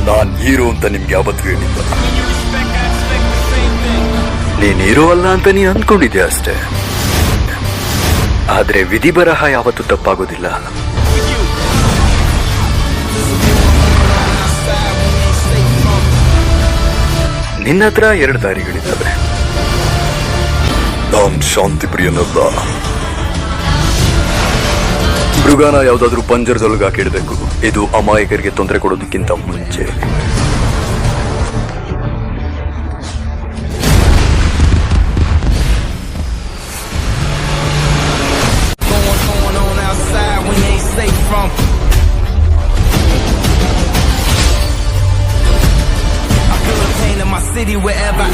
ನಾನ್ hero ಅಂತ ನಿಮ್ಗೆ ಯಾವತ್ತೂ ಹೇಳಿಲ್ಲ. ನೀನ್ ಹೀರೋ ಅಲ್ಲ ಅಂತ ನೀನ್ ಅಂದ್ಕೊಂಡಿದ್ದೆ ಅಷ್ಟೇ. ಆದ್ರೆ ವಿಧಿ ಬರಹ ಯಾವತ್ತೂ ತಪ್ಪಾಗೋದಿಲ್ಲ. ನಿನ್ನ ಹತ್ರ 2 ದಾರಿಗಳಿದ್ದಾವೆ. ನಾನ್ ಶಾಂತಿ ಪ್ರಿಯನಲ್ಲ. ಮೃಗನ ಯಾವ್ದಾದ್ರು ಪಂಜರದೊಳಗೆ ಹಾಕಿಡ್ಬೇಕು. ಇದು ಅಮಾಯಕರಿಗೆ ತೊಂದರೆ ಕೊಡೋದಕ್ಕಿಂತ ಮುಂಚೆ. City wherever